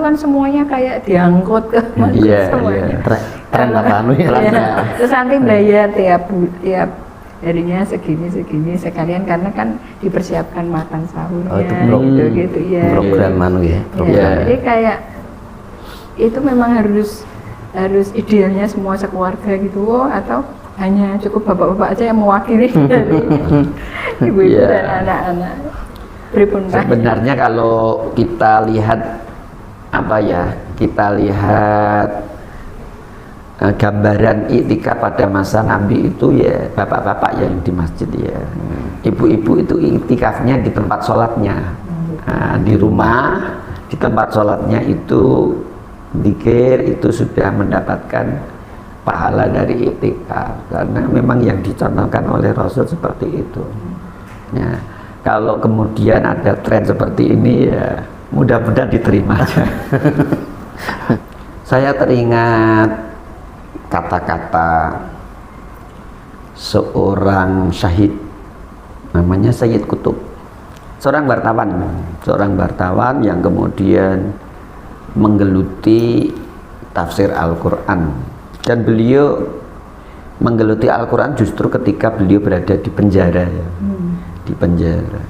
itu kan semuanya kayak diangkut ke semuanya. Tren apa Terus nanti bayar tiap harinya segini sekalian karena kan dipersiapkan makan sahurnya gitu ya. Program Jadi kayak itu memang harus idealnya semua sekeluarga gitu atau hanya cukup bapak-bapak aja yang mewakili dari ibu-ibu dan anak-anak. Sebenarnya kalau kita lihat gambaran iktikaf pada masa Nabi itu ya bapak-bapak yang di masjid ya. Ibu-ibu itu iktikafnya di tempat sholatnya, di rumah, di tempat sholatnya itu zikir, itu sudah mendapatkan pahala dari iktikaf karena memang yang dicontohkan oleh Rasul seperti itu. Ya, kalau kemudian ada tren seperti ini ya mudah-mudahan diterima aja. Saya teringat kata-kata seorang syahid namanya Sayyid Qutb, seorang wartawan yang kemudian menggeluti tafsir Al-Quran. Dan beliau menggeluti Al-Quran justru ketika beliau berada di penjara ya. Di penjara.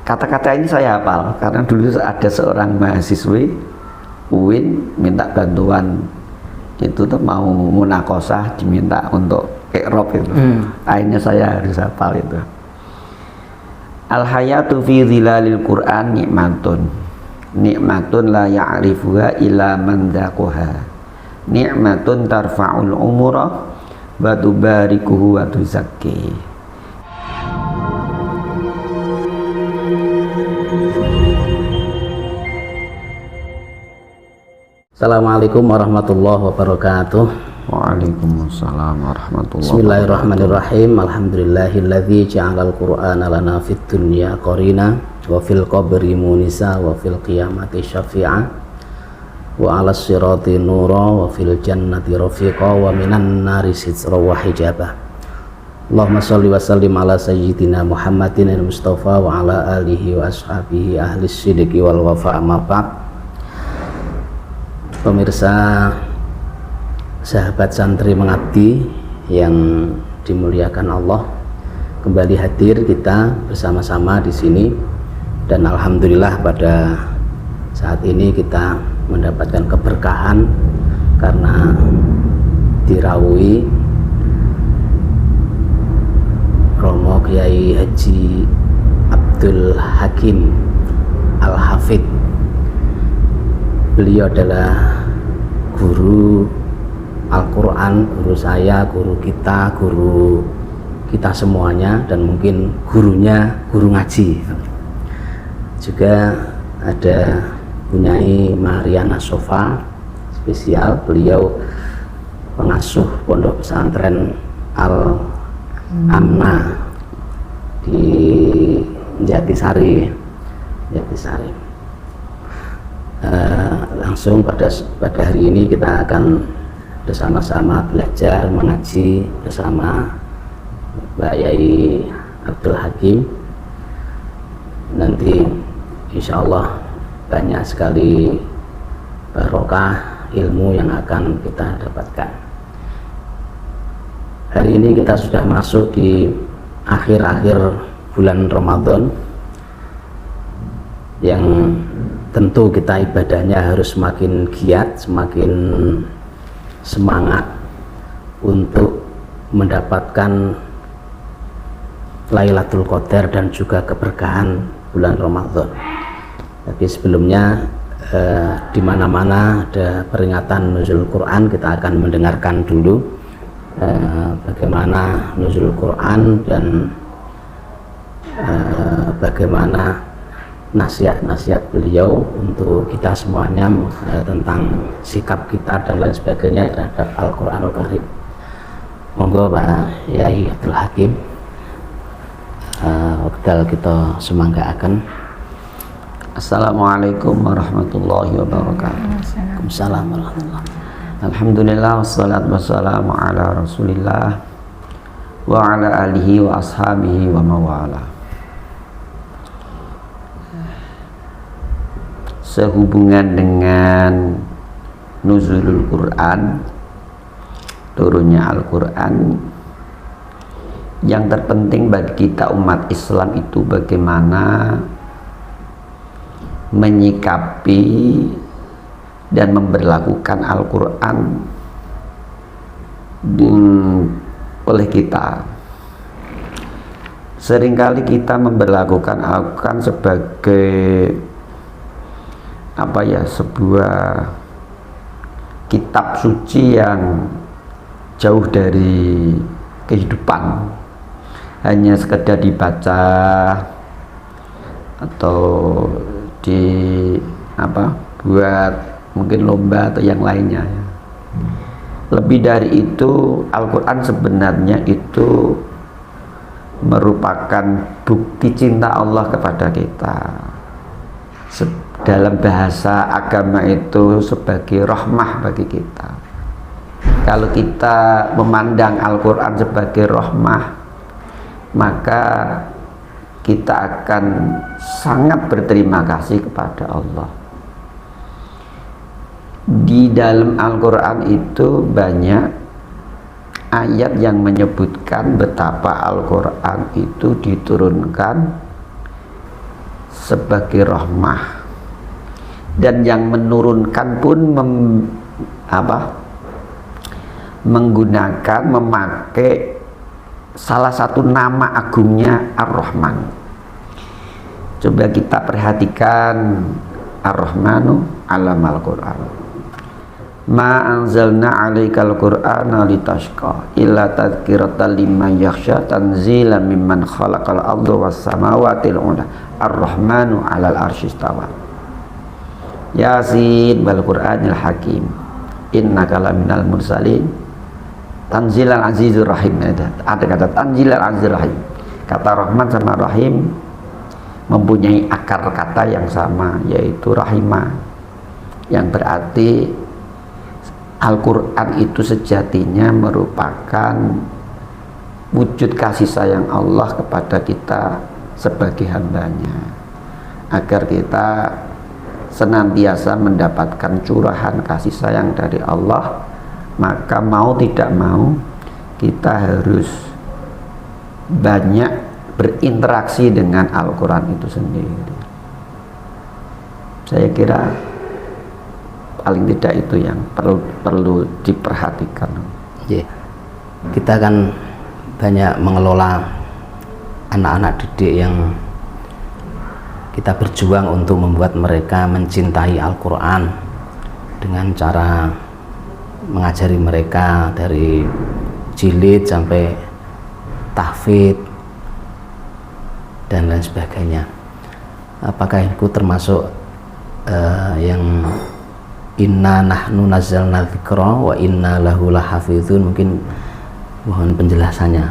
Kata-kata ini saya hafal karena dulu ada seorang mahasiswi UIN minta bantuan itu tuh mau munakosah, diminta untuk iqrab itu. Akhirnya saya harus hafal itu. Al-hayatu fi zilalil Qur'an nikmatun la ya'rifuha illa man dzaqaha, nikmatun tarfa'ul umura wa tubarikuhu wa tuzakki. Assalamualaikum warahmatullahi wabarakatuh. Waalaikumsalam warahmatullahi wabarakatuh. Bismillahirrahmanirrahim. Alhamdulillahilladzi ja'alal qur'ana lana fid dunya qarina wa fil qabri munisa wa fil qiyamati syafi'a wa 'alas sirati nura wa fil jannati rafiqa wa minan nari sitra wa hijaba. Allahumma shalli wa sallim ala sayyidina Muhammadin al-Mustafa wa ala alihi wa ashabihi ahli sidqi wal wafa. Amma ba'd. Pemirsa, sahabat santri mengabdi yang dimuliakan Allah, kembali hadir kita bersama-sama di sini dan alhamdulillah pada saat ini kita mendapatkan keberkahan karena dirawuhi Romo Kiai Haji Abdul Hakim Al-Hafidh. Beliau adalah guru Al-Quran, guru saya, guru kita semuanya, dan mungkin gurunya guru ngaji. Juga ada Bunyai Mariana Sofa spesial, beliau pengasuh pondok pesantren Al-Amna di Jatisari. Langsung pada hari ini kita akan bersama-sama belajar mengaji bersama Mbak Yai Abdul Hakim. Nanti insya Allah banyak sekali barokah ilmu yang akan kita dapatkan. Hari ini kita sudah masuk di akhir-akhir bulan Ramadan yang tentu kita ibadahnya harus semakin giat, semakin semangat untuk mendapatkan Lailatul Qadar dan juga keberkahan bulan Ramadan. Tapi sebelumnya di mana-mana ada peringatan nuzul Quran, kita akan mendengarkan dulu bagaimana nuzul Quran dan bagaimana nasihat-nasihat beliau untuk kita semuanya tentang sikap kita dan lain sebagainya terhadap Al-Quranul Karim. Monggo Pak Yai Abdul Hakim, wekdal kita semanggakan. Assalamualaikum warahmatullahi wabarakatuh. Waalaikumsalam warahmatullahi wabarakatuh. Alhamdulillah wassalatu wassalamu ala Rasulillah wa ala alihi wa ashabihi wa mawala. sehubungan dengan nuzulul Quran, turunnya Al-Quran, yang terpenting bagi kita umat Islam itu bagaimana menyikapi dan memberlakukan Al-Quran oleh kita. Seringkali kita memberlakukan Al-Quran sebagai sebuah kitab suci yang jauh dari kehidupan, hanya sekedar dibaca atau buat mungkin lomba atau yang lainnya. Lebih dari itu, Al-Quran sebenarnya itu merupakan bukti cinta Allah kepada kita. Dalam bahasa agama itu sebagai rahmah bagi kita. Kalau kita memandang Al-Quran sebagai rahmah, maka kita akan sangat berterima kasih kepada Allah. Di dalam Al-Quran itu banyak ayat yang menyebutkan betapa Al-Quran itu diturunkan sebagai rahmah, dan yang menurunkan pun memakai salah satu nama agungnya Ar-Rahman. Coba kita perhatikan Ar-Rahmanu 'allamal Qur'an. Ma anzalna 'alaikal Qur'ana litashqa illa tadhkiratan liman yakhsha tanzilan mimman khalaqal arda was samawati al-'ula. Ar-Rahmanu 'alal arsy istawa. Yasin wal Qur'anil hakim. Innaka laminal mursalin. Tanzilal azizur rahim. Ada kata tanzilal azizur rahim. Kata Rahman sama Rahim mempunyai akar kata yang sama, yaitu rahimah, yang berarti Al-Quran itu sejatinya merupakan wujud kasih sayang Allah kepada kita sebagai hambanya, agar kita senantiasa mendapatkan curahan kasih sayang dari Allah. Maka mau tidak mau kita harus banyak berinteraksi dengan Al-Quran itu sendiri. Saya kira paling tidak itu yang perlu diperhatikan. Yeah. Kita kan banyak mengelola anak-anak didik yang kita berjuang untuk membuat mereka mencintai Al-Quran dengan cara mengajari mereka dari jilid sampai tahfidz dan lain sebagainya. Apakah itu termasuk yang inna nahnu nazzalna dzikra wa inna lahu lahafizun? Mungkin mohon penjelasannya.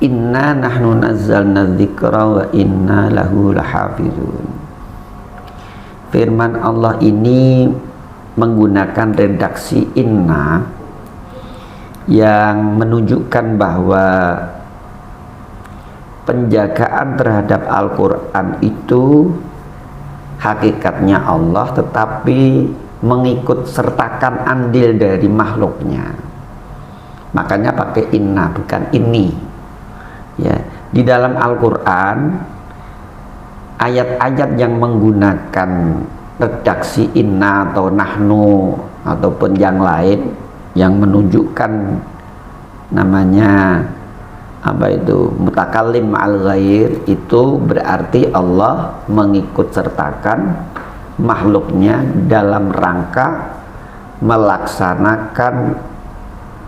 Inna nahnu nazzalna dzikra wa inna lahu lahafizun. Firman Allah ini menggunakan redaksi inna yang menunjukkan bahwa penjagaan terhadap Al-Quran itu hakikatnya Allah, tetapi mengikut sertakan andil dari makhluknya. Makanya pakai inna, bukan ini. Ya, di dalam Al-Quran ayat-ayat yang menggunakan redaksi inna atau nahnu ataupun yang lain yang menunjukkan namanya mutakallim ma'al ghair, itu berarti Allah mengikut sertakan makhluknya dalam rangka melaksanakan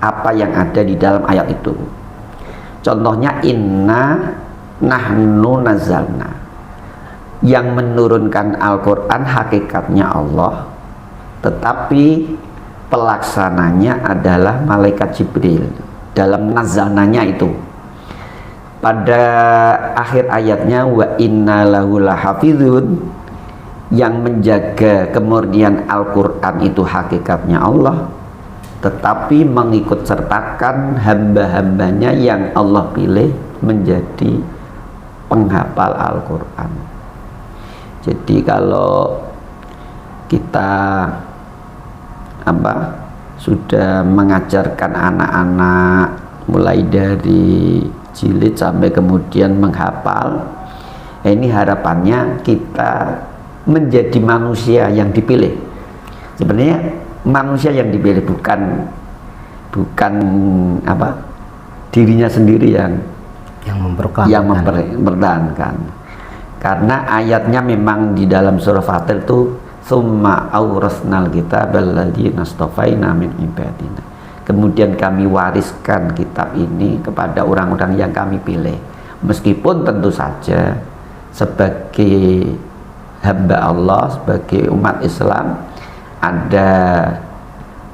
apa yang ada di dalam ayat itu. Contohnya inna nahnu nazzalna, yang menurunkan Al-Quran hakikatnya Allah, tetapi pelaksananya adalah malaikat Jibril dalam nazalnanya itu. Pada akhir ayatnya wa inna lahu lahafizun, yang menjaga kemurnian Al-Quran itu hakikatnya Allah, tetapi mengikut sertakan hamba-hambanya yang Allah pilih menjadi penghafal Al-Quran. Jadi kalau kita sudah mengajarkan anak-anak mulai dari jilid sampai kemudian menghafal, ini harapannya kita menjadi manusia yang dipilih. Sebenarnya manusia yang dipilih, bukan dirinya sendiri yang mempertahankan. Karena ayatnya memang di dalam surah Fatir itu summa awrasnal kitabal ladzina astafaina min ibadina. Kemudian kami wariskan kitab ini kepada orang-orang yang kami pilih. Meskipun tentu saja sebagai hamba Allah, sebagai umat Islam, ada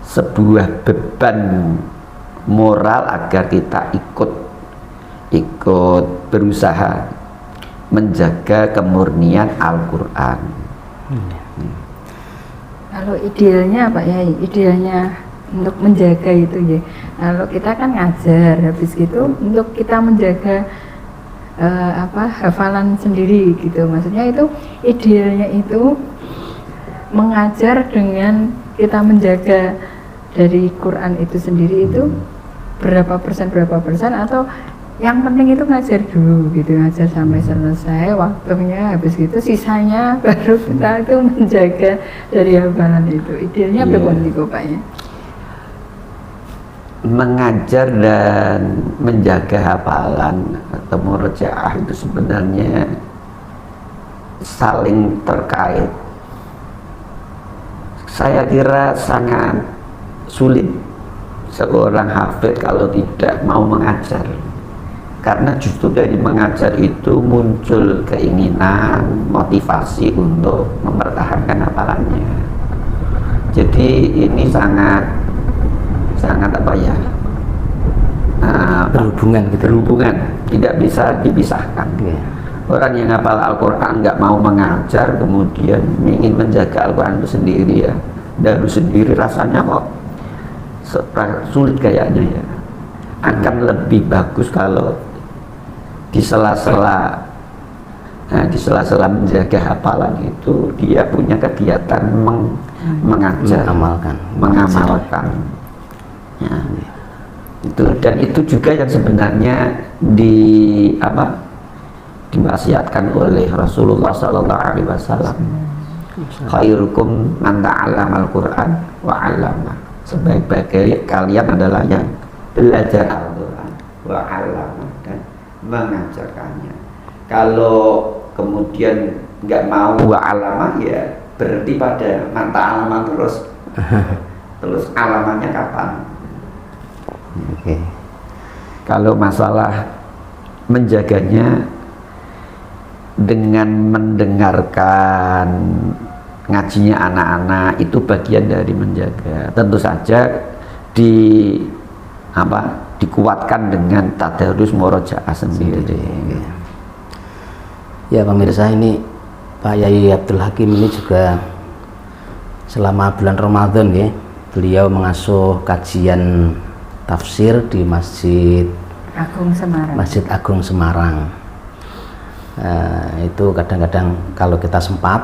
sebuah beban moral agar kita ikut berusaha menjaga kemurnian Al-Quran. Kalau idealnya Pak Yai, idealnya untuk menjaga itu ya. Kalau kita kan ngajar, habis gitu untuk kita menjaga hafalan sendiri gitu. Maksudnya itu idealnya itu mengajar dengan kita menjaga dari Quran itu sendiri itu berapa persen atau yang penting itu ngajar dulu gitu, ngajar sampai selesai waktunya, habis itu sisanya baru kita itu menjaga dari hafalan itu. Idealnya berapa nih Pak ya? Mengajar dan menjaga hafalan atau murojaah itu sebenarnya saling terkait. Saya kira sangat sulit seorang hafid kalau tidak mau mengajar, karena justru dari mengajar itu muncul keinginan, motivasi untuk mempertahankan hafalannya. Jadi ini sangat berhubungan, tidak bisa dipisahkan. Orang yang hafal Al-Quran nggak mau mengajar, kemudian ingin menjaga Al-Quran itu sendiri ya, dari sendiri rasanya kok sulit kayaknya ya. Akan lebih bagus kalau di sela-sela menjaga hafalan itu dia punya kegiatan mengajar, mengamalkan. Ya, itu juga yang sebenarnya diwasiatkan oleh Rasulullah SAW. Khairukum man ta'allama al-Quran wa 'allama. Sebaik-baik kalian adalah yang belajar Al-Quran wa 'allama, dan mengajarkannya. Kalau kemudian nggak mau wa 'allama, ya berarti pada man ta'allama terus alamannya kapan? Kalau masalah menjaganya dengan mendengarkan ngajinya anak-anak, itu bagian dari menjaga. Tentu saja dikuatkan dengan tadarus murojaah sendiri. Ya pemirsa, ini Pak Yai Abdul Hakim ini juga selama bulan Ramadan ya, beliau mengasuh kajian tafsir di Masjid Agung Semarang. Itu kadang-kadang kalau kita sempat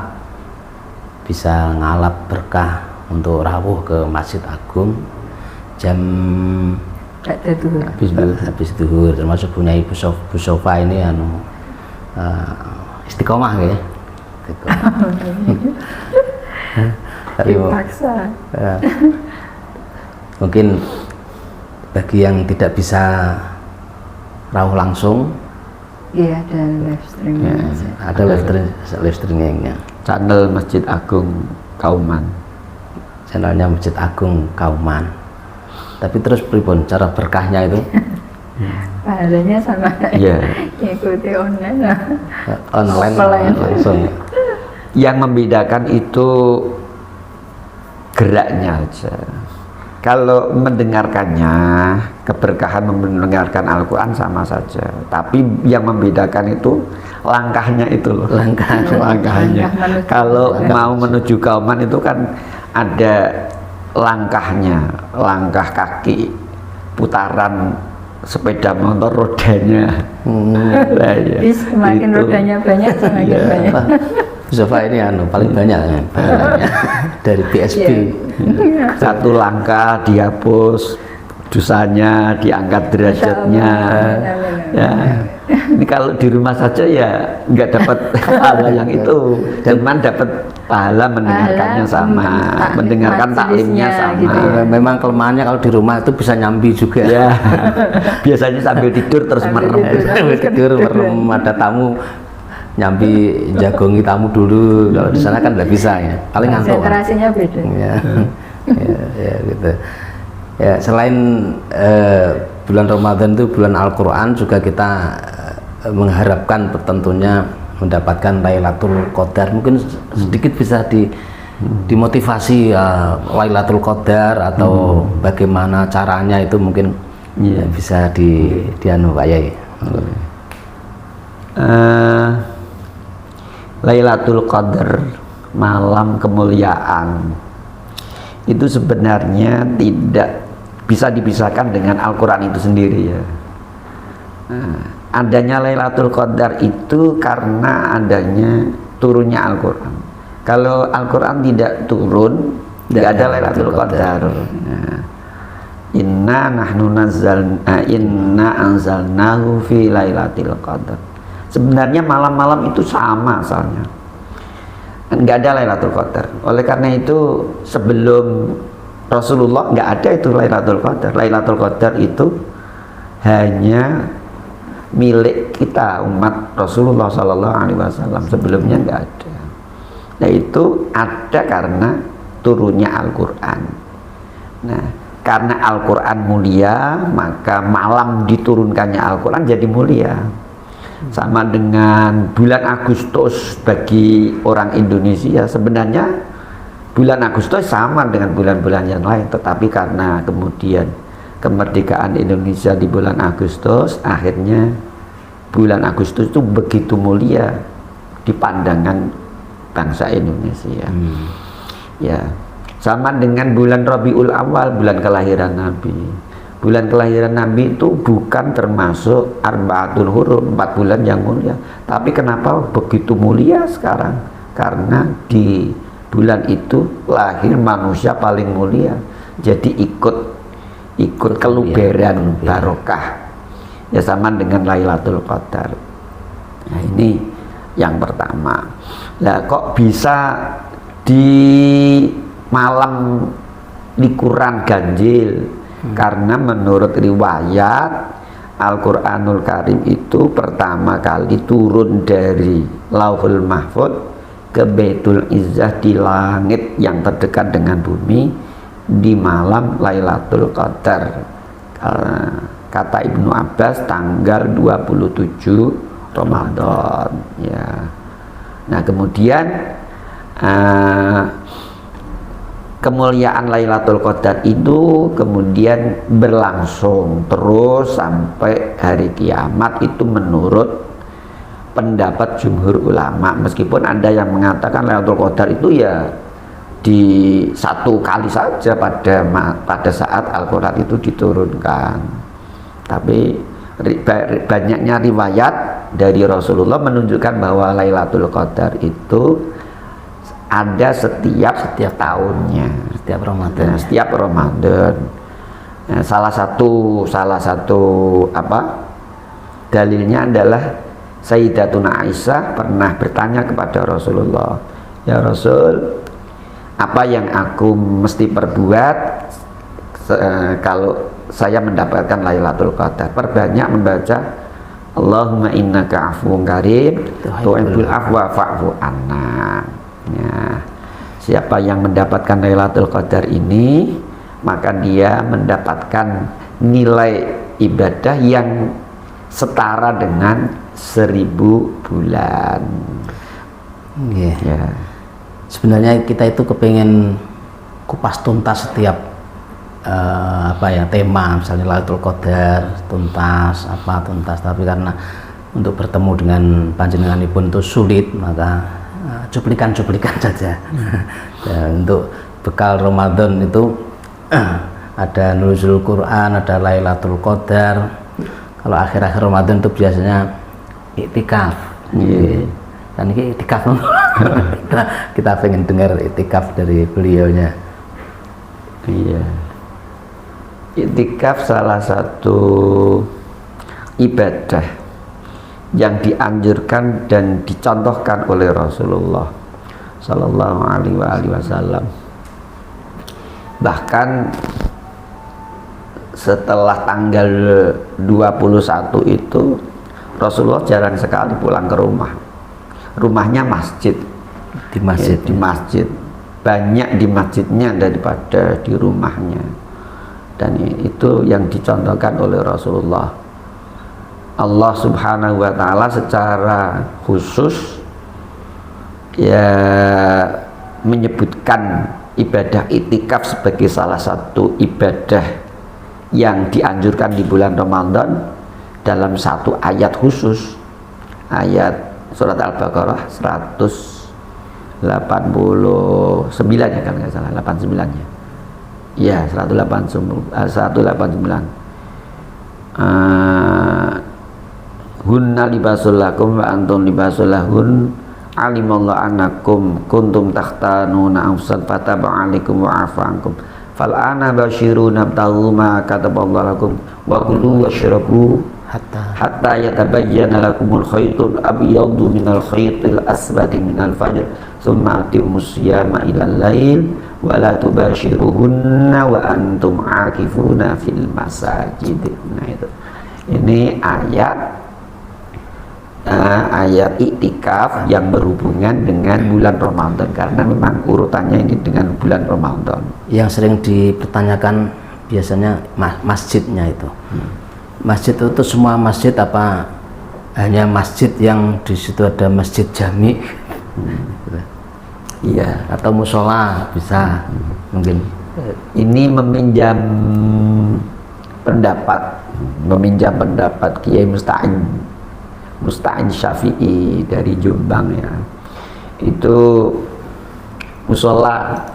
bisa ngalap berkah untuk rawuh ke Masjid Agung jam habis duhur, termasuk punya Ibu Sofa ini istiqomah ya. Dipaksa. Mungkin bagi yang tidak bisa rawuh langsung, iya, ada live streaming. Ada live streamingnya. Channel Masjid Agung Kauman. Channelnya Masjid Agung Kauman. Tapi terus pripun cara berkahnya itu? Pahalanya sama ikuti online langsung. Yang membedakan itu geraknya aja. Kalau mendengarkannya, keberkahan mendengarkan Al-Quran sama saja. Tapi yang membedakan itu langkahnya itu loh. Langkahnya. Kalau mau menuju Kauman itu kan ada langkahnya, langkah kaki, putaran sepeda motor rodanya. Lah, ya. Semakin Itu. rodanya banyak semakin Iya. banyak. Mustafa ini paling banyak kan pahalanya dari PSB. Iya. Satu langkah dihapus dosanya, diangkat derajatnya. Ya. Ini kalau di rumah saja ya nggak dapat pahala yang itu, cuman dapat pahala mendengarkannya sama, mendengarkan taklimnya sama. gitu. Memang kelemahannya kalau di rumah itu bisa nyambi juga. Ya, biasanya sambil tidur terus Sambil merem. tidur. Sambil tidur merem, ada tamu nyambi jagongi tamu dulu. Kalau di sana kan nggak bisa ya, paling ngantuk. Konsentrasinya beda. Ya, ya gitu. Ya, selain bulan Ramadan itu bulan Al-Quran, juga kita mengharapkan tentunya mendapatkan Lailatul Qadar. Mungkin sedikit bisa dimotivasi Lailatul Qadar atau bagaimana caranya itu mungkin bisa dianu Pak Yai. Lailatul Qadar, malam kemuliaan, itu sebenarnya tidak bisa dipisahkan dengan Al-Quran itu sendiri ya. Adanya Lailatul Qadar itu karena adanya turunnya Al-Quran. Kalau Al-Quran tidak turun, tidak ada Lailatul Qadar. Inna anzalnahu fi Lailatul Qadar. Sebenarnya malam-malam itu sama asalnya, nggak ada Lailatul Qadar. Oleh karena itu sebelum Rasulullah nggak ada itu Lailatul Qadar. Lailatul Qadar itu hanya milik kita umat Rasulullah Sallallahu Alaihi Wasallam. Sebelumnya nggak ada. Nah itu ada karena turunnya Al-Quran. Nah karena Al-Quran mulia, maka malam diturunkannya Al-Quran jadi mulia. Sama dengan bulan Agustus bagi orang Indonesia, sebenarnya bulan Agustus sama dengan bulan-bulan yang lain, tetapi karena kemudian kemerdekaan Indonesia di bulan Agustus, akhirnya bulan Agustus itu begitu mulia di pandangan bangsa Indonesia. Ya, sama dengan bulan Rabiul Awal, bulan kelahiran Nabi. Bulan kelahiran Nabi itu bukan termasuk Arba'atul Hurum, 4 bulan yang mulia. Tapi kenapa begitu mulia sekarang? Karena di bulan itu lahir manusia paling mulia. Jadi ikut keluberan barokah. Ya sama dengan Lailatul Qadar. Nah ini yang pertama. Lah kok bisa di malam likuran ganjil? Karena menurut riwayat Al-Quranul Karim itu pertama kali turun dari Lauhul Mahfud ke Baitul Izzah di langit yang terdekat dengan bumi di malam Lailatul Qadar. Kata Ibnu Abbas tanggal 27 Ramadan ya. Nah kemudian kemuliaan Lailatul Qadar itu kemudian berlangsung terus sampai hari kiamat, itu menurut pendapat jumhur ulama. Meskipun ada yang mengatakan Lailatul Qadar itu ya di satu kali saja pada saat Al-Quran itu diturunkan, tapi banyaknya riwayat dari Rasulullah menunjukkan bahwa Lailatul Qadar itu ada setiap tahunnya, Setiap Ramadan. nah, setiap Ramadan. Nah, salah satu dalilnya adalah Sayyidatuna Aisyah pernah bertanya kepada Rasulullah, ya Rasul, apa yang aku mesti perbuat kalau saya mendapatkan Lailatul Qadar? Perbanyak membaca Allahumma innaka afuwun karim tuhibbul afwa fa'fu anna. Ya, siapa yang mendapatkan Lailatul Qadar ini, maka dia mendapatkan nilai ibadah yang setara dengan 1000 bulan. Yeah. Ya. Sebenarnya kita itu kepengen kupas tuntas setiap tema, misalnya Lailatul Qadar tuntas, tapi karena untuk bertemu dengan panjenenganipun itu sulit, maka cuplikan saja. Dan untuk bekal Ramadan itu ada Nuzul Quran, ada Lailatul Qadar, Kalau akhir-akhir Ramadan itu biasanya iktikaf. Iya. Dan ini iktikaf. Kita pengen dengar iktikaf dari beliaunya. Iya. Iktikaf salah satu ibadah yang dianjurkan dan dicontohkan oleh Rasulullah Sallallahu Alaihi Wasallam. Bahkan setelah tanggal 21 itu Rasulullah jarang sekali pulang ke rumah. Rumahnya masjid. Di masjid. Ya, di masjid. Banyak di masjidnya daripada di rumahnya. Dan itu yang dicontohkan oleh Rasulullah. Allah Subhanahu wa taala secara khusus ya menyebutkan ibadah iktikaf sebagai salah satu ibadah yang dianjurkan di bulan Ramadan dalam satu ayat khusus, ayat surat Al-Baqarah 189 ya, kan nggak salah, 89 ya. Ya, 189. Hunna libasul lakum wa antum libasul lahun, alimallahu annakum kuntum takhtanuna anfusakum fataba alaikum wa afa ankum fal ana basyiruna btaghu ma kataballahu lakum wa kulu washrabu hatta yatabayyana lakumul khaytul abyadu minal khaytil aswadi minal fajr thumma atimus siyama ilal lail wa la tubashiruhunna wa antum akifuna fil masajid. Nah itu, ini ayat iktikaf yang berhubungan dengan bulan Ramadan, karena memang urutannya ini dengan bulan Ramadan. Yang sering dipertanyakan biasanya masjidnya itu. Masjid itu semua masjid apa hanya masjid yang di situ ada masjid jami? Iya. Atau musola bisa mungkin. Ini meminjam pendapat Kiai Musta'in Syafi'i dari Jombang ya. Itu musola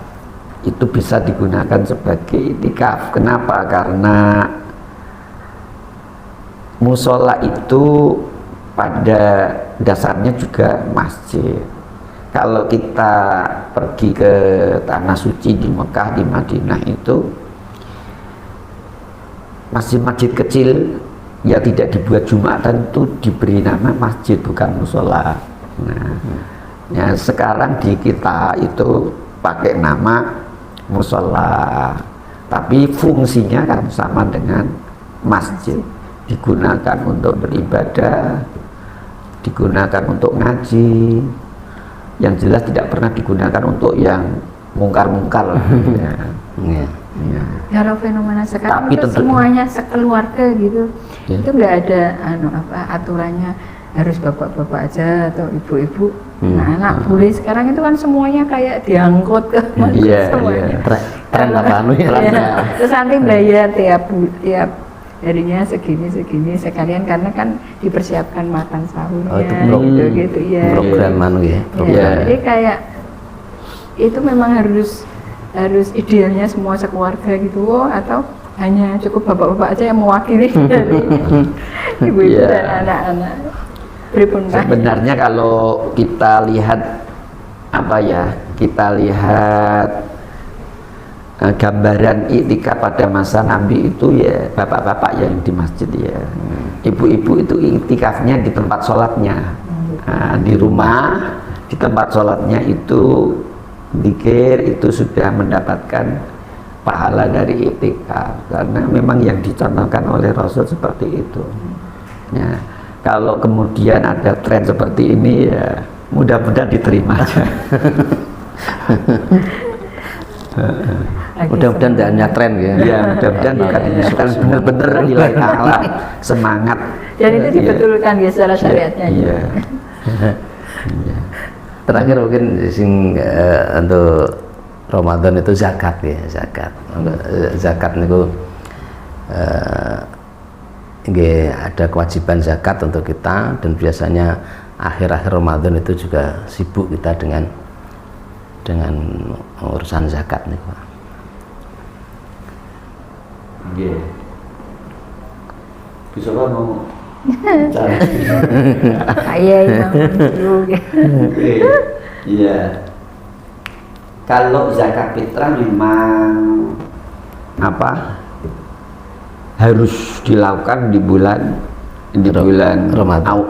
itu bisa digunakan sebagai iktikaf. Kenapa? Karena musola itu pada dasarnya juga masjid. Kalau kita pergi ke tanah suci di Mekah, di Madinah itu masjid-masjid kecil ya tidak dibuat Jumatan itu diberi nama masjid, bukan musola. Nah, ya sekarang di kita itu pakai nama musola, tapi fungsinya kan sama dengan masjid. Digunakan untuk beribadah, digunakan untuk ngaji. Yang jelas tidak pernah digunakan untuk yang mungkar-mungkar. Ya. Ya. Kalau fenomena sekarang Tapi itu tentu, semuanya sekeluarga gitu, ya, itu nggak ada aturannya harus bapak-bapak aja atau ibu-ibu. Anak boleh. Sekarang itu kan semuanya kayak diangkut ke Iya, semuanya. iya. Tren apa anu ya? Iya. Terus nanti bayar tiap harinya segini sekalian, karena kan dipersiapkan makan sahurnya. Oh, itu gitu ya. program anu ya. Ya, jadi kayak itu memang harus idealnya semua sekeluarga gitu, atau hanya cukup bapak-bapak aja yang mewakili dari ibu-ibu dan anak-anak. Sebenarnya kalau kita lihat gambaran iktikaf pada masa Nabi itu ya bapak-bapak yang di masjid ya. Ibu-ibu itu iktikafnya di tempat sholatnya. Di rumah, di tempat sholatnya itu zikir, itu sudah mendapatkan pahala dari iktikaf, karena memang yang dicontohkan oleh Rasul seperti itu. Ya, kalau kemudian ada tren seperti ini ya mudah-mudahan diterima aja. Mudah-mudahan tidak hanya tren ya. Ya, mudah-mudahan bukan hanya tren, benar-benar nilai akhlak, semangat. Dan itu dibetulkan ya secara syariatnya. Iya. Terakhir mungkin untuk Ramadan itu zakat ya, zakat niku ada kewajiban zakat untuk kita, dan biasanya akhir-akhir Ramadan itu juga sibuk kita dengan urusan zakat nih Pak. Bisa kan mau cara. Iya, dulu. Iya. Kalau zakat fitrah memang apa? Harus dilakukan di bulan Ramadan.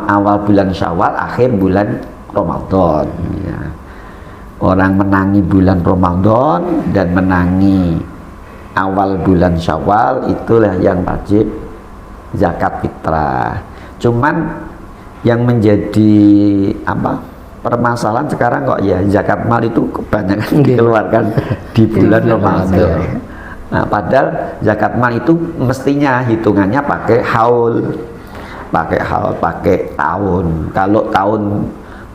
awal bulan Syawal, akhir bulan Ramadan. Ya. Orang menangi bulan Ramadan dan menangi awal bulan Syawal, itulah yang wajib zakat fitrah. Cuman yang menjadi permasalahan sekarang kok ya zakat mal itu kebanyakan dikeluarkan di bulan Ramadan. Nah, padahal zakat mal itu mestinya hitungannya pakai haul, pakai tahun. Kalau tahun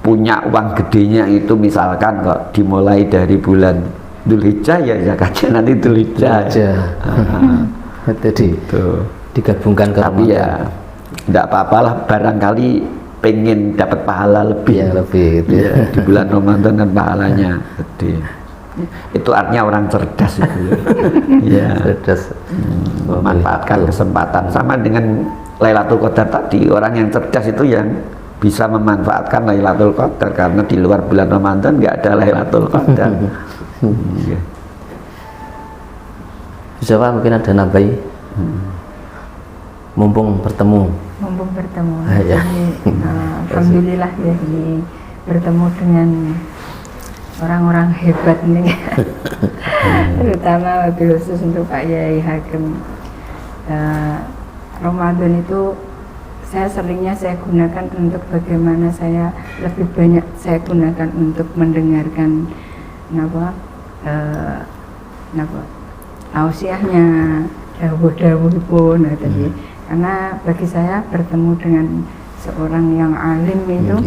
punya uang gedenya itu misalkan kok dimulai dari bulan Dzulhijjah, ya zakatnya nanti Dzulhijjah. Jadi Itu digabungkan ke tapi Ramadan. ya tidak apa-apalah, barangkali pengen dapat pahala lebih. Ya, lebih gitu ya, di bulan Ramadan kan pahalanya gede. Itu artinya orang cerdas itu ya. Cerdas. Memanfaatkan kesempatan, sama dengan Lailatul Qadar tadi. Orang yang cerdas itu yang bisa memanfaatkan Lailatul Qadar, karena di luar bulan Ramadan nggak ada Lailatul Qadar. Ya. Bisa Pak, mungkin ada nambahi. Mumpung bertemu. Jadi, Ya. alhamdulillah ya, ini bertemu dengan orang-orang hebat nih. Terutama wabil khusus untuk Pak Yai Hakim. Ramadan itu saya gunakan untuk bagaimana saya lebih banyak saya gunakan untuk mendengarkan tausiahnya, dawuh-dawuh pun tadi. Karena bagi saya bertemu dengan seorang yang alim itu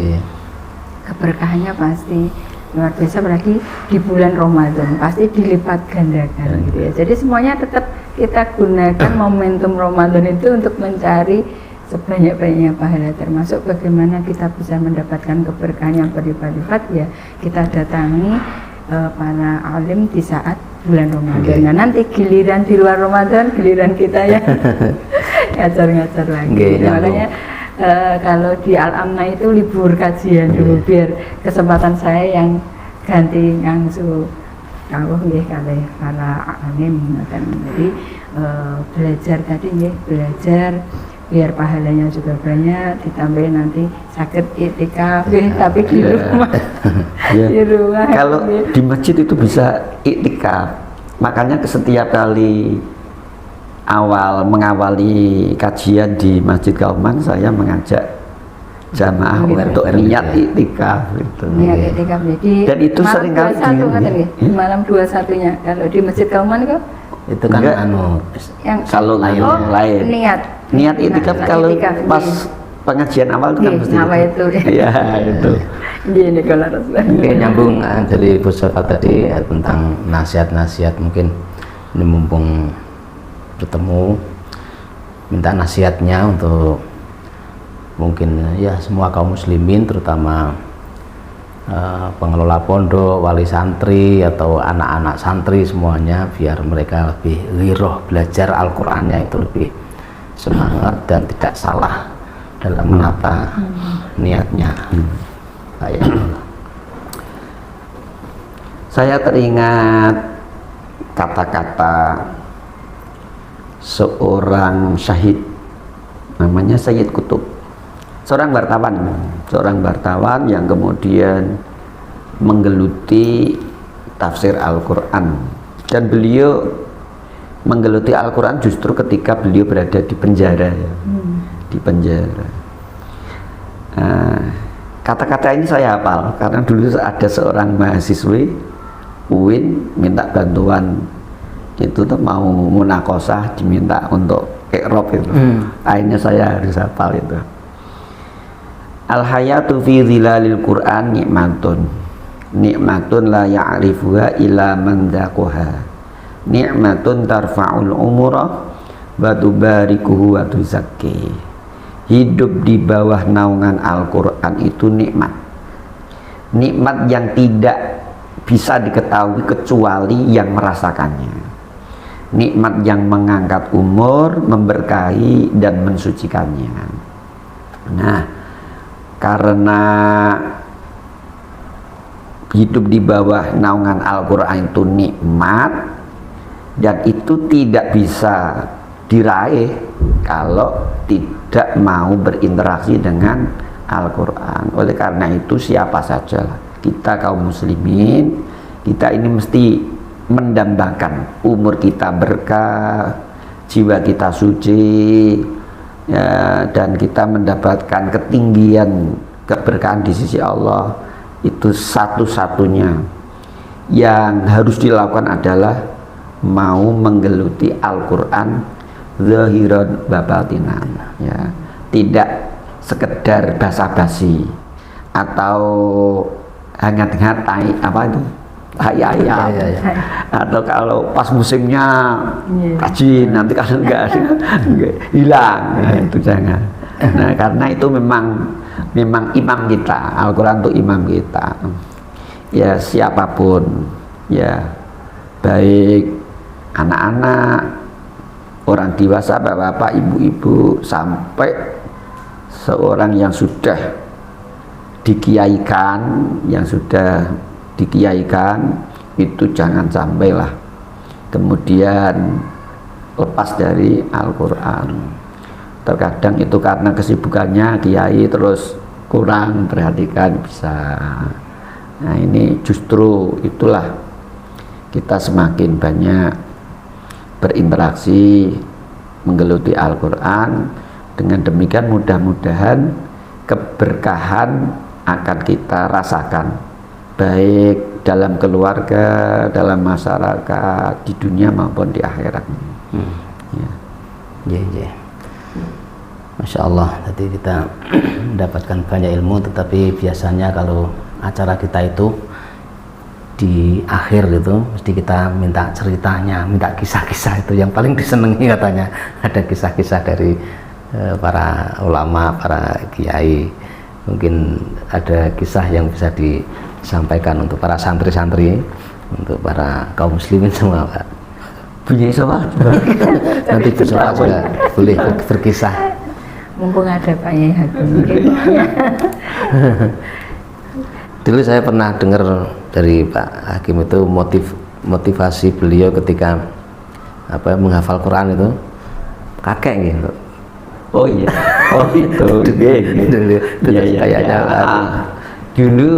keberkahannya pasti luar biasa, apalagi di bulan Ramadan pasti dilipat gandakan gitu ya. Jadi semuanya tetap kita gunakan momentum Ramadan itu untuk mencari sebanyak-banyaknya pahala, termasuk bagaimana kita bisa mendapatkan keberkahan yang berlipat-lipat ya. Kita datangi para alim di saat bulan Ramadan. Nah, nanti giliran di luar Ramadan, giliran kita ya ngajar-ngajar lagi. Makanya kalau di Al-Amna itu libur kajian dulu, biar kesempatan saya yang ganti ngangsu kawuh nggih kalih para alim. Jadi belajar tadi nggih, belajar biar pahalanya juga banyak, ditambah nanti sakit iktikaf tapi di rumah. Di rumah. Kalau di masjid itu bisa iktikaf, makanya setiap kali mengawali kajian di Masjid Kauman, saya mengajak jamaah untuk niat iktikaf gitu. Niat iktikaf. Dan itu sering kali di malam 21-nya kalau di Masjid Kauman itu kan yang kalau lain niat iktikaf kalau pas pengajian awal itu kan pasti itu. Ya itu. Gini kalau nyambung dari Bu Sofa tadi tentang nasihat-nasihat, mungkin ini mumpung bertemu minta nasihatnya untuk mungkin ya semua kaum muslimin, terutama pengelola pondok, wali santri atau anak-anak santri semuanya, biar mereka lebih ghiroh belajar Al-Qur'annya itu lebih semangat dan tidak salah dalam menata niatnya. Saya teringat kata-kata seorang syahid namanya Sayyid Qutb, seorang wartawan yang kemudian menggeluti tafsir Al-Quran, dan beliau menggeluti Al-Quran justru ketika beliau berada di penjara di penjara. Kata-kata ini saya hafal karena dulu ada seorang mahasiswi UIN minta bantuan, itu tuh mau munakosah, diminta untuk iqrob itu. Akhirnya saya harus hafal itu. Al-hayatu fi zilalil Qur'an nikmatun la ya'rifuha illa man dzaqaha, nikmatun tarfa'ul umura wa tubarikuhu wa tuzakki. Hidup di bawah naungan Al-Quran itu nikmat yang tidak bisa diketahui kecuali yang merasakannya. nikmat yang mengangkat umur, memberkahi dan mensucikannya. Nah, karena hidup di bawah naungan Al-Quran itu nikmat, dan itu tidak bisa diraih kalau tidak mau berinteraksi dengan Al-Quran. Oleh karena itu siapa saja kita kaum muslimin, kita ini mesti mendambakan umur kita berkah, jiwa kita suci, ya, dan kita mendapatkan ketinggian keberkahan di sisi Allah. Itu satu-satunya yang harus dilakukan adalah mau menggeluti Al-Quran zahiran wa batinan, ya. Tidak sekedar basa-basi atau hangat-hangat apa itu ayam, atau kalau pas musimnya rajin, nanti kalau enggak hilang. Nah, itu jangan. Nah, karena itu memang imam kita, Al-Quran itu imam kita, ya. Siapapun, ya, baik anak-anak, orang dewasa, bapak-bapak, ibu-ibu, sampai seorang yang sudah dikiaikan, itu jangan sampailah kemudian lepas dari Al-Quran. Terkadang itu karena kesibukannya kiai terus kurang perhatikan, bisa. Nah, ini justru itulah kita semakin banyak berinteraksi, menggeluti Al-Quran. Dengan demikian mudah-mudahan keberkahan akan kita rasakan, baik dalam keluarga, dalam masyarakat, di dunia maupun di akhirat. Ya. Masya Allah, tadi kita mendapatkan banyak ilmu, tetapi biasanya kalau acara kita itu di akhir itu mesti kita minta ceritanya, minta kisah-kisah itu yang paling disenangi katanya. Ada kisah-kisah dari para ulama, para kiai. Mungkin ada kisah yang bisa disampaikan untuk para santri-santri, untuk para kaum muslimin semua, Pak. Punya sama? Nanti besok juga boleh berkisah. Mumpung ada Pak Yai Hakim. Dulu saya pernah dengar dari Pak Hakim itu motivasi beliau ketika menghafal Quran itu kakek gitu. Oh iya, oh itu. Dulu kayaknya. Dulu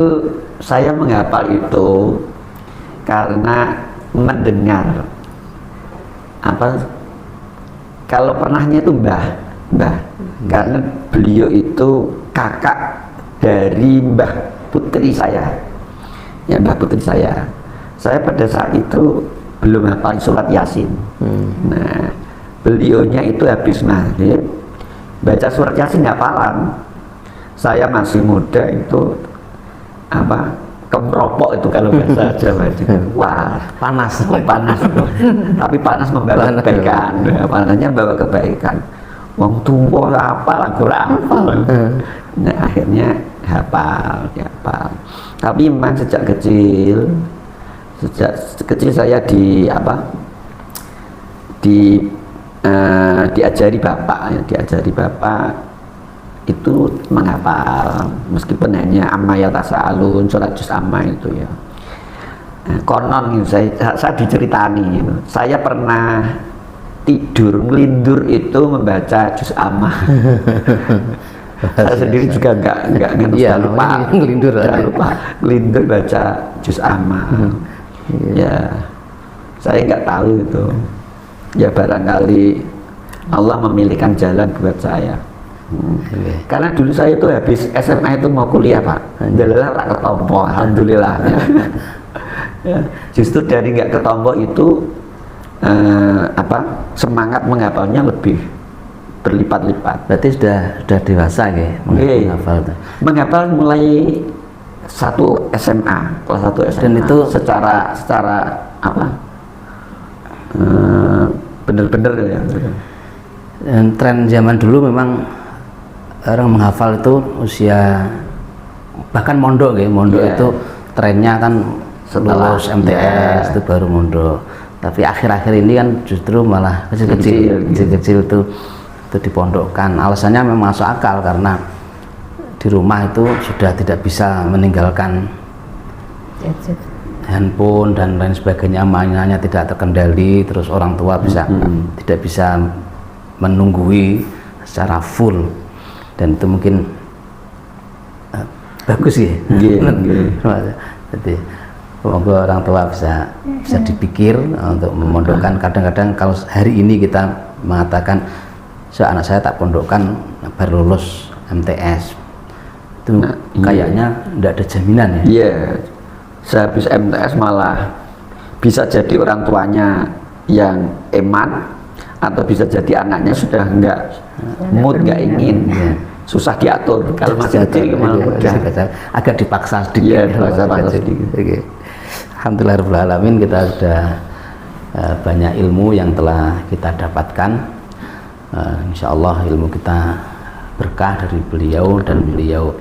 saya menghafal itu karena mendengar kalau pernahnya itu mbah, karena beliau itu kakak dari mbah putri saya, ya, mbah putri saya. Saya pada saat itu belum hafal surat Yasin. Nah, beliaunya itu habis maghrib baca surat Yasin hafalan. Saya masih muda itu kemropok itu kalau bahasa Jawa itu. Wah, panas. Tapi panas membawa kebaikan. Panasnya membawa kebaikan. Wong tua hafal, kurang hafal. Nah, akhirnya hafal. Tapi memang sejak kecil saya diajari bapak itu menghafal, meskipun hanya amma yatasaalun, surat juz amma itu, ya. Nah, konon saya diceritani gitu. Saya pernah tidur ngelindur itu membaca juz amma. Saya sendiri juga nggak lupa ngelindur baca juz amma. Ya, saya nggak tahu itu. Ya, barangkali Allah memilihkan jalan buat saya. Karena dulu saya itu habis SMA itu mau kuliah, Pak. Alhamdulillah tak ketompo, alhamdulillah. Ya. Justru dari nggak ketompo itu semangat menghafalnya lebih berlipat-lipat. Berarti sudah dewasa ya menghafal. Menghafal mulai 1 SMA, kelas 1 SMA. Dan itu secara bener-bener ya. Dan tren zaman dulu memang orang menghafal itu usia, bahkan mondok ya, itu trennya kan setelah lulus MTS itu baru mondok. Tapi akhir-akhir ini kan justru malah kecil-kecil itu dipondokkan. Alasannya memang masuk akal karena di rumah itu sudah tidak bisa meninggalkan handphone dan lain sebagainya, mainannya tidak terkendali, terus orang tua tidak bisa menunggui secara full, dan itu mungkin bagus ya. Jadi semoga orang tua bisa dipikir untuk memondokkan. Kadang-kadang kalau hari ini kita mengatakan anak saya tak pondokkan baru lulus MTS, itu kayaknya tidak ada jaminan ya. Iya, sehabis MTS malah bisa jadi orang tuanya yang eman, atau bisa jadi anaknya sudah enggak mood, enggak ingin, susah diatur. Kalau masih kecil malah mudah, agak dipaksa sedikit. sedikit. Alhamdulillahirrahmanirrahim, kita sudah banyak ilmu yang telah kita dapatkan. Insya Allah ilmu kita berkah dari beliau, dan beliau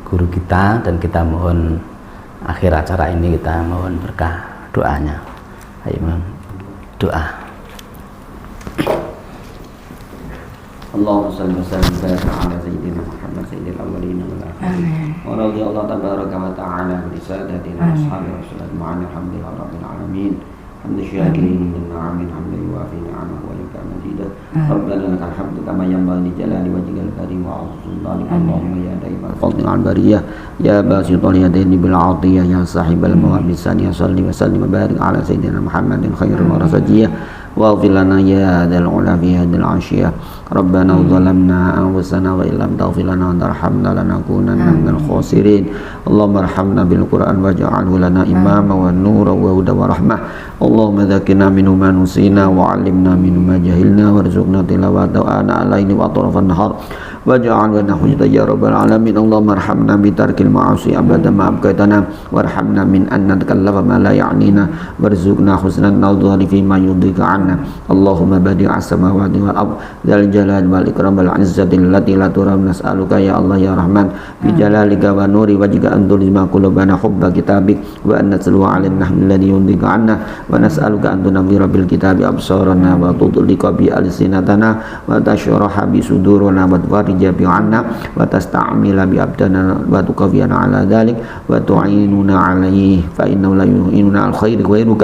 guru kita, dan kita mohon akhir acara ini kita mohon berkah doanya. Ayo doa. Allahumma salli wa sallim ala sayyidina Muhammad sayyidil awwalin wal akhirin. Wa radhiyallahu tabaraka wa ta'ala bi sadatina ashabi rasulillah ma'ana alhamdulillahi rabbil alamin. Hamdu syakirin min na'amin hamdan yuwafi ni'amahu wa yukammu majidah. Rabbana lakal hamdu kama yanbaghi li jalali wajhikal karim wa 'azimi dzalika. Allahumma ya daimal fadl al bariyah ya basitul yadaini bil 'atiyah ya sahibal mawabisan ya salli wa sallim wa barik ala sayyidina Muhammadin khairul warasajiyah. واغفر لنا يا ذا العلا في هذه العشية. ربنا ظلمنا أنفسنا وإن لم تغفر لنا وترحمنا لنكونن من الخاسرين. اللهم ارحمنا بالقرآن واجعله لنا إماما ونورا وهدى ورحمة. اللهم ذكرنا منه ما نسينا وعلمنا منه ما جهلنا وارزقنا تلاوته آناء الليل وأطراف النهار واجعل لنا حجة يا رب العالمين. اللهم ارحمنا بترك المعاصي أبدا ما أبقيتنا وارحمنا من أن نتكلف ما لا يعنينا وارزقنا حسن النظر فيما يرضيك عنا. اللهم بديع السماوات والأرض ذا الجلال والإكرام والعزة التي لا ترام نسألك يا الله يا رحمن بجلالك ونور وجهك أن تلزم قلوبنا حب كتابك وأن نتلو على النحو الذي يرضيك عنا ونسألك أن تنور بالكتاب أبصارنا وتطلق بألسنتنا وتشرح بصدورنا وتفرج عنا وتستعمل بأبداننا وتكفينا على ذلك وتعيننا عليه فإنه لا يعيننا على الخير غيرك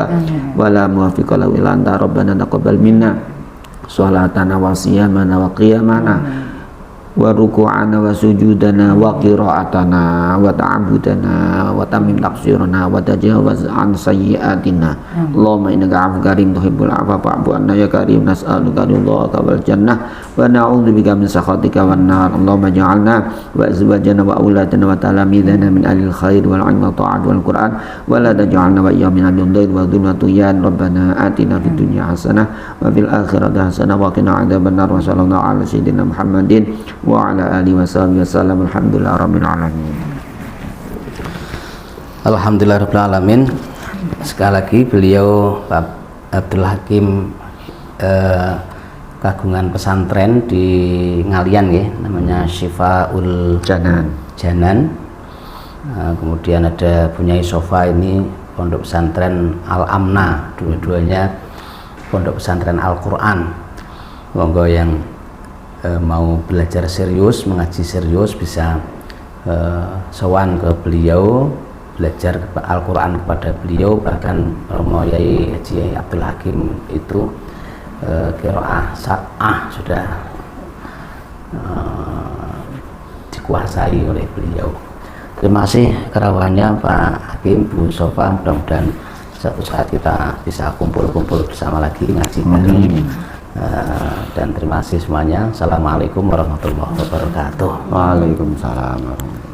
ولا موافق له إلا أنت. ربنا تقبل منا صلاتنا وصيامنا وقيامنا وركوعنا وسجودنا وقراءتنا وتعبدنا وتمم تقصيرنا وتجاوز عن سيئاتنا. اللهم إنك عفو كريم تحب العفو فاعف عنا يا كريم. نسألك رضاك والجنة ونعوذ بك من سخطك والنار. اللهم اجعلنا وأزواجنا وأولادنا وتلاميذنا من أهل الخير والعلم والطاعة والقرآن ولا تجعلنا وإياهم من أهل الضيق والظلم والطغيان. ربنا آتنا في الدنيا حسنة وفي الآخرة حسنة وقنا عذاب النار. وصلى الله على سيدنا محمد wa ala alihi wasallam. Alhamdulillah rabbil alamin. Alhamdulillah rabbil alamin. Sekali lagi beliau Pak Abdul Hakim kagungan pesantren di Ngalian ya, namanya Syifaul Janan. Kemudian ada Bunyai Sofa, ini pondok pesantren Al Amna, dua-duanya pondok pesantren Al-Qur'an. Monggo yang mau belajar serius, mengaji serius bisa sowan ke beliau, belajar Al-Quran kepada beliau. Bahkan Romo Yai Haji Abdul Hakim itu qiraah sab'ah sudah dikuasai oleh beliau. Terima kasih kerawannya Pak Hakim, Bu Sofa. Mudah-mudahan suatu saat kita bisa kumpul-kumpul bersama lagi ngaji bareng. Dan terima kasih semuanya. Assalamualaikum warahmatullahi wabarakatuh. Waalaikumsalam warahmatullahi wabarakatuh.